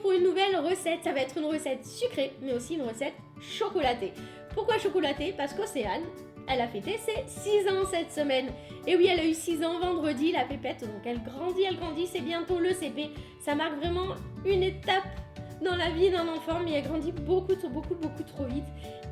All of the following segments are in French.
pour une nouvelle recette. Ça va être une recette sucrée, mais aussi une recette chocolatée. Pourquoi chocolatée? Parce qu'Océane, elle a fêté ses 6 ans cette semaine. Et oui, elle a eu 6 ans vendredi, la pépette. Donc elle grandit, c'est bientôt le CP. Ça marque vraiment une étape dans la vie d'un enfant, mais elle grandit beaucoup trop vite.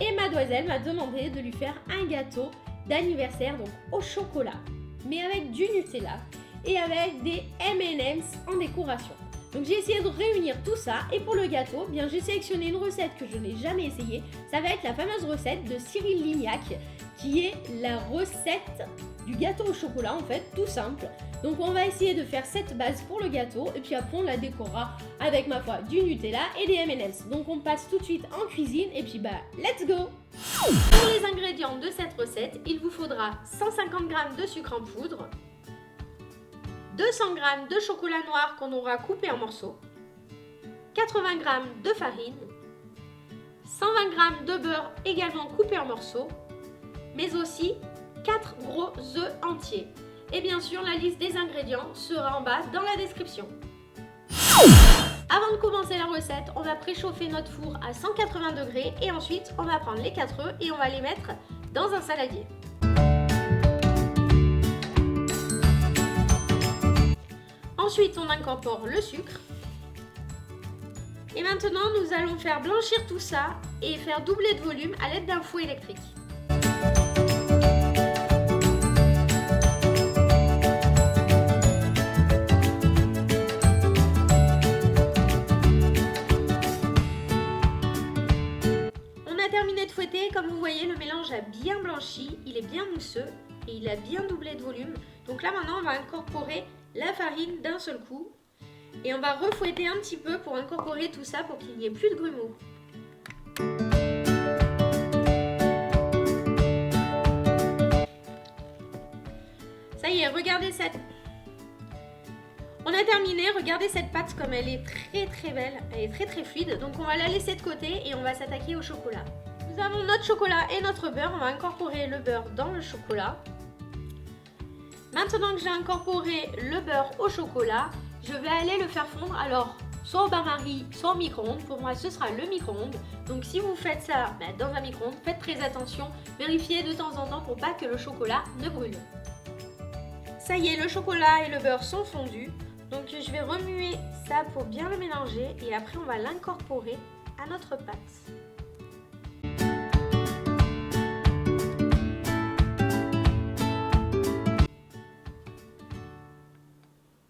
Et mademoiselle m'a demandé de lui faire un gâteau d'anniversaire, donc au chocolat, mais avec du Nutella et avec des M&M's en décoration. Donc j'ai essayé de réunir tout ça, et pour le gâteau, bien j'ai sélectionné une recette que je n'ai jamais essayée. Ça va être la fameuse recette de Cyril Lignac, qui est la recette du gâteau au chocolat, en fait, tout simple. Donc on va essayer de faire cette base pour le gâteau, et puis après on la décorera avec, ma foi, du Nutella et des M&M's. Donc on passe tout de suite en cuisine, et puis let's go! Pour les ingrédients de cette recette, il vous faudra 150 g de sucre en poudre, 200 g de chocolat noir qu'on aura coupé en morceaux, 80 g de farine, 120 g de beurre également coupé en morceaux, mais aussi 4 gros œufs entiers. Et bien sûr, la liste des ingrédients sera en bas dans la description. Avant de commencer la recette, on va préchauffer notre four à 180 degrés et ensuite on va prendre les 4 œufs et on va les mettre dans un saladier. Ensuite, on incorpore le sucre. Et maintenant, nous allons faire blanchir tout ça et faire doubler de volume à l'aide d'un fouet électrique. On a terminé de fouetter. Comme vous voyez, le mélange a bien blanchi, il est bien mousseux et il a bien doublé de volume. Donc là, maintenant, on va incorporer la farine d'un seul coup et on va refouetter un petit peu pour incorporer tout ça pour qu'il n'y ait plus de grumeaux. Ça y est, regardez cette... On a terminé, regardez cette pâte comme elle est très belle, elle est très fluide. Donc on va la laisser de côté et on va s'attaquer au chocolat. Nous avons notre chocolat et notre beurre, on va incorporer le beurre dans le chocolat. Maintenant que j'ai incorporé le beurre au chocolat, je vais aller le faire fondre, alors soit au bain-marie, soit au micro-ondes. Pour moi, ce sera le micro-ondes. Donc si vous faites ça dans un micro-ondes, faites très attention, vérifiez de temps en temps pour pas que le chocolat ne brûle. Ça y est, le chocolat et le beurre sont fondus. Donc je vais remuer ça pour bien le mélanger et après on va l'incorporer à notre pâte.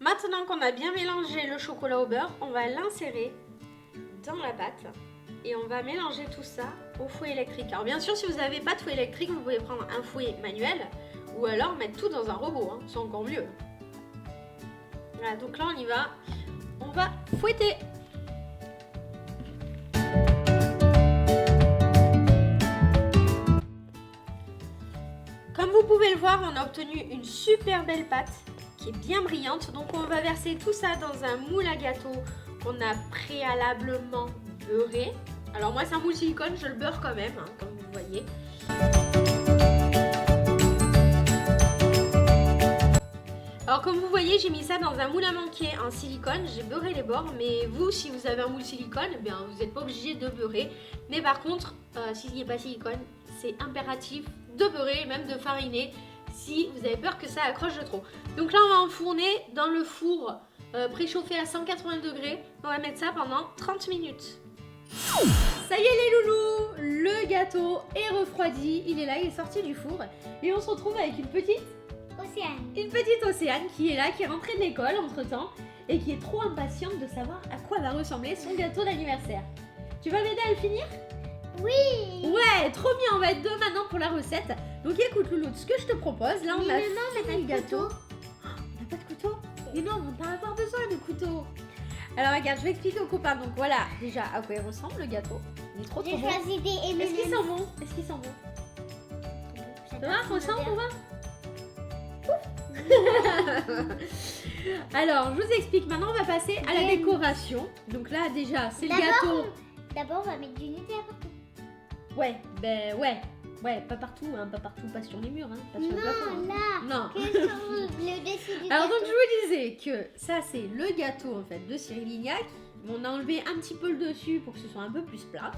Maintenant qu'on a bien mélangé le chocolat au beurre, on va l'insérer dans la pâte et on va mélanger tout ça au fouet électrique. Alors bien sûr, si vous n'avez pas de fouet électrique, vous pouvez prendre un fouet manuel ou alors mettre tout dans un robot, hein, c'est encore mieux. Voilà, donc là on y va, on va fouetter. Comme vous pouvez le voir, on a obtenu une super belle pâte qui est bien brillante. Donc on va verser tout ça dans un moule à gâteau qu'on a préalablement beurré. Alors moi c'est un moule silicone, je le beurre quand même, hein, comme vous voyez. Alors comme vous voyez, j'ai mis ça dans un moule à manquer en silicone, j'ai beurré les bords, mais vous, si vous avez un moule silicone, eh bien, vous n'êtes pas obligé de beurrer. Mais par contre, s'il n'y a pas silicone, c'est impératif de beurrer, même de fariner, si vous avez peur que ça accroche de trop. Donc là, on va enfourner dans le four préchauffé à 180 degrés. On va mettre ça pendant 30 minutes. Ça y est les loulous, le gâteau est refroidi, il est là, il est sorti du four. Et on se retrouve avec une petite Océane qui est là, qui est rentrée de l'école entre temps et qui est trop impatiente de savoir à quoi va ressembler son gâteau d'anniversaire. Tu vas m'aider à le finir? Oui. Ouais, trop bien, on va être deux maintenant pour la recette. Donc écoute Loulou, ce que je te propose, là on a fini le gâteau. Oh, on n'a pas de couteau? Mais non, on va pas avoir besoin de couteau. Alors regarde, je vais expliquer aux copains. Donc voilà, déjà à quoi il ressemble le gâteau. Il est trop bon. J'ai choisi des M&M's. Est-ce qu'ils sont bons? Est-ce qu'ils sont bons? Ça va, ressemble, on va? Alors, je vous explique. Maintenant, on va passer à la décoration. Donc là, déjà, c'est le gâteau. D'abord, on va mettre du Nutella partout. Ouais, ouais, pas partout, hein, pas sur les murs, hein, pas sur le plafond. Non, là. Non. Le dessus du Alors gâteau. donc, je vous disais que ça, c'est le gâteau en fait de Cyril Lignac. On a enlevé un petit peu le dessus pour que ce soit un peu plus plat.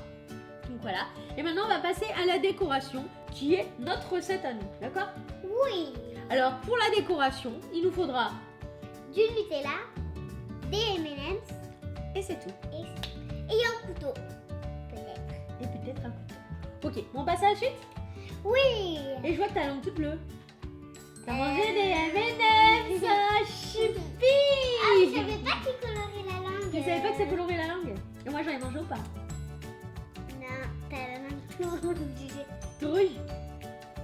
Donc voilà. Et maintenant, on va passer à la décoration qui est notre recette à nous. D'accord? Oui. Alors, pour la décoration, il nous faudra... Du Nutella, des M&M's Et c'est tout. et un couteau. Peut-être. Et peut-être un couteau. Ok, on passe à la suite? Oui. Et je vois que ta langue toute bleue. T'as mangé des M&M's, choupi! Ah, je savais pas qu'il colorait la langue. Tu savais pas que ça colorait la langue? Et moi, j'en ai mangé ou pas? Non, t'as la langue tout rouge. Tout rouge?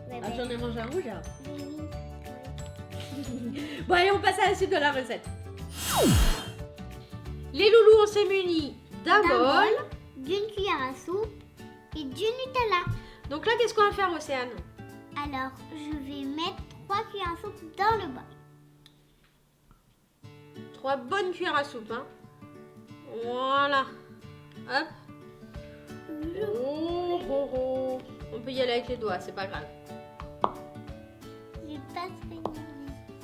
Ouais, Ah, j'en ai mangé un rouge alors. oui. Bon, allez, on passe à la suite de la recette. Les loulous, on s'est munis d'un bol. D'une cuillère à soupe et du Nutella. Donc là, qu'est-ce qu'on va faire, Océane? Alors, je vais mettre 3 cuillères à soupe dans le bol. 3 bonnes cuillères à soupe, hein. Voilà. Hop. Oh, oh, oh. On peut y aller avec les doigts, c'est pas grave. J'ai pas saigné.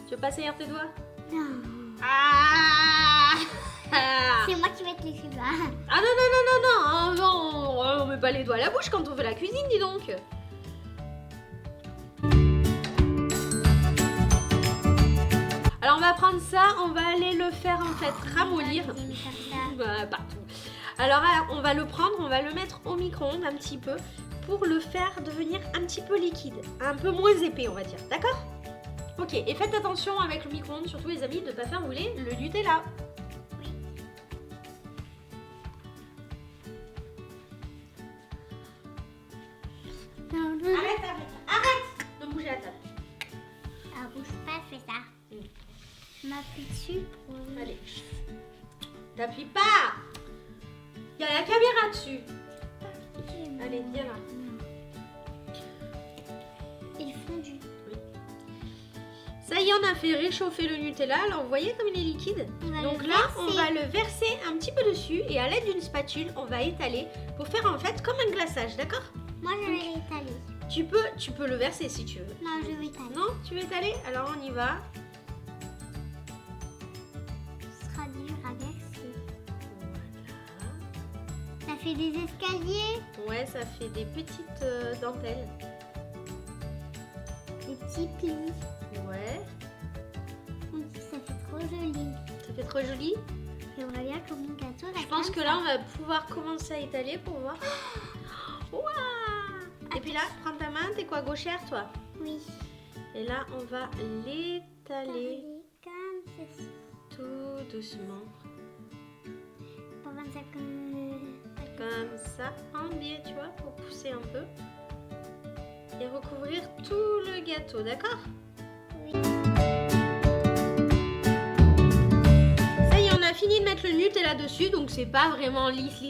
Tu veux pas saillir tes doigts? Non. Ah C'est moi qui vais te laisser là. Ah non, non, non, non, non, ah, non, on met pas les doigts à la bouche quand on fait la cuisine, dis donc. Alors on va prendre ça, on va aller le faire en fait ramollir. Bah, partout. Alors on va le prendre, on va le mettre au micro-ondes un petit peu pour le faire devenir un petit peu liquide, un peu moins épais on va dire, d'accord? Ok, et faites attention avec le micro-ondes, surtout les amis, de ne pas faire brûler le Nutella. Arrête, arrête, arrête de bouger la table. Ah, bouge pas, fais ça. Je m'appuie dessus pour... Allez. T'appuies pas. Il y a la caméra dessus. Allez, viens là. Il est fondu. Ça y est, on a fait réchauffer le Nutella. Alors, vous voyez comme il est liquide? Donc là, on va le verser un petit peu dessus et à l'aide d'une spatule, on va étaler pour faire en fait comme un glaçage, d'accord? Moi, je vais l'étaler. Tu peux le verser si tu veux. Non, je vais étaler. Non, tu veux étaler? Alors, on y va. Ce sera dur à verser. Voilà. Ça fait des escaliers. Ouais, ça fait des petites dentelles. Des petits plis. Ouais. On dit que ça fait trop joli. Ça fait trop joli. J'aimerais bien que mon gâteau Je pense que là, on va pouvoir commencer à étaler pour voir. Waouh! Et puis là, prends ta main, t'es quoi, gauchère, toi? Oui. Et là, on va l'étaler Comme ceci. tout doucement. Pour 25 Comme ça, en biais, tu vois, pour pousser un peu. Et recouvrir tout le gâteau, d'accord? Oui. Ça y est, on a fini de mettre le Nutella dessus, donc c'est pas vraiment lisse.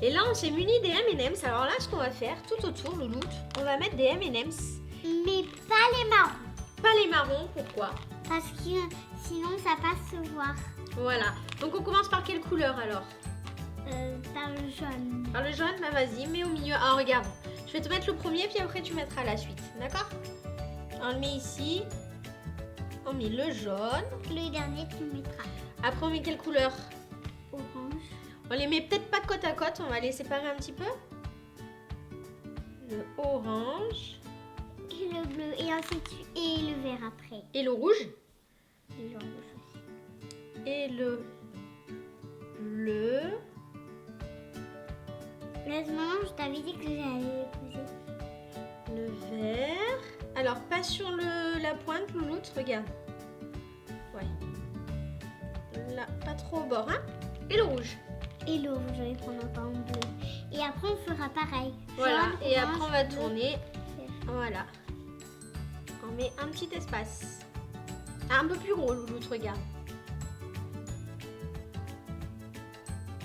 Et là, on s'est muni des M&M's. Alors là, ce qu'on va faire, tout autour, Louloute, on va mettre des M&M's. Mais pas les marrons. Pas les marrons, pourquoi? Parce que sinon, ça va se voir. Voilà. Donc on commence par quelle couleur alors? Par le jaune. Par le jaune, bah vas-y, mets au milieu. Ah, regarde, je vais te mettre le premier, puis après tu mettras la suite, d'accord? On le met ici. On met le jaune. Le dernier, tu le mettras. Après, on met quelle couleur? Orange. On les met peut-être pas côte à côte, on va les séparer un petit peu. Le orange. Et le bleu. Et ensuite, et le vert après. Et le rouge. Et le rouge aussi. Et le bleu. Laisse-moi, je t'avais dit que j'allais poser. Le vert. Alors, pas sur la pointe, Louloute, regarde. Ouais. Là, pas trop au bord, hein? Et le rouge. Et le rouge, je vais prendre encore en bleu. Et après, on fera pareil. Voilà. Jaune, Et orange, après, on va bleu. tourner. Voilà. On met un petit espace. Ah, un peu plus gros, Louloute, regarde.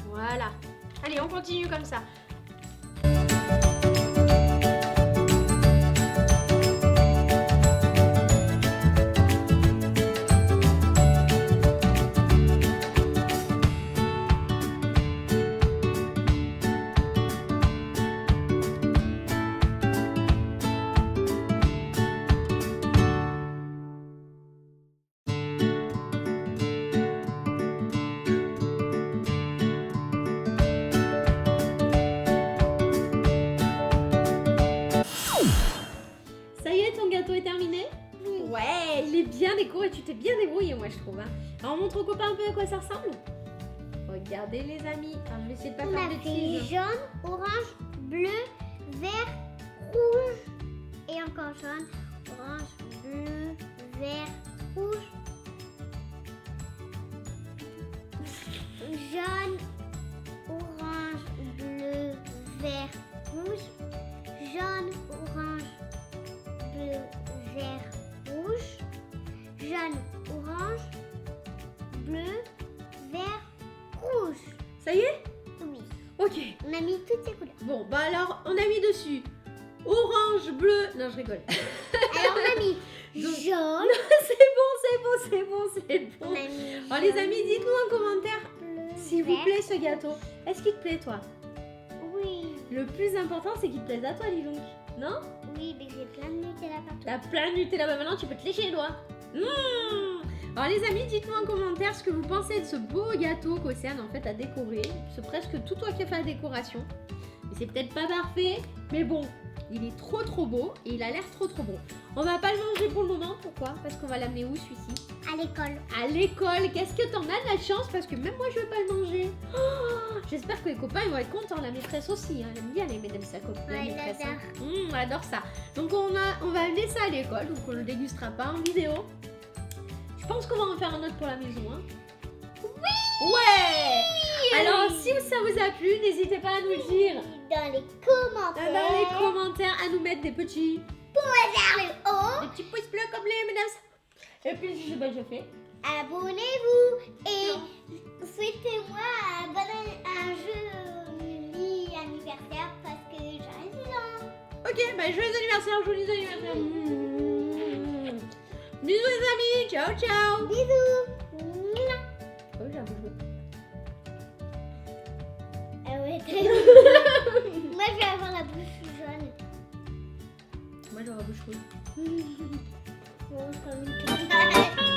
Voilà. Allez, on continue comme ça. t'es bien débrouillé, moi, je trouve. Hein. Alors, on montre aux copains un peu à quoi ça ressemble. Regardez, les amis. Alors, je vais essayer de pas On faire a de fait bêtises. jaune, orange, bleu, vert, rouge et encore jaune, orange, bleu, vert, rouge. Jaune, orange, bleu, vert, rouge. Jaune, orange, bleu, vert, rouge. Jaune, orange, bleu, vert, rouge. Ça y est? Oui, Ok. on a mis toutes ces couleurs. Bon, bah alors, on a mis dessus orange, bleu. Non, je rigole. Alors on a mis Donc- jaune. c'est bon, c'est bon, c'est bon, c'est On bon. a mis Alors, les jaune, amis, dites-nous en commentaire, bleu, s'il vous vert. plaît, ce gâteau. Est-ce qu'il te plaît, toi? Oui, Le plus important, c'est qu'il te plaise à toi, dis donc. Non? oui, mais j'ai plein de Nutella partout. T'as plein de Nutella, bah maintenant tu peux te lécher les doigts. Alors les amis, dites-nous en commentaire ce que vous pensez de ce beau gâteau qu'Océane en fait a décoré. C'est presque tout toi qui as fait la décoration. Mais c'est peut-être pas parfait, mais bon, il est trop beau et il a l'air trop bon. On va pas le manger pour le moment, pourquoi? Parce qu'on va l'amener où celui-ci? À l'école. À l'école. Qu'est-ce que t'en as de la chance? Parce que même moi je vais pas le manger. Oh, j'espère que les copains ils vont être contents, la maîtresse aussi. Hein. Elle aime bien les mesdames sa copine. la Ouais, elle maîtresse, adore. hein. On adore ça. Donc on va amener ça à l'école, donc on le dégustera pas en vidéo. Je pense qu'on va en faire un autre pour la maison. Hein. Oui. Ouais. Alors si ça vous a plu, n'hésitez pas à nous le dire Dans les commentaires. dans les commentaires, à nous mettre des petits Vers le haut. pouces bleus comme les mesdames. Et puis si c'est pas déjà fait. Abonnez-vous et souhaitez-moi un jeu anniversaire parce que j'ai 6 ans. Ok, bah joyeux anniversaire, joyeux anniversaire. Bisous les amis, ciao ciao. Bisous. Oh, j'ai un peu joué. Ah ouais, très bien. Moi, je vais avoir la bouche jaune. Moi j'aurai la bouche rouge. Bon, comme une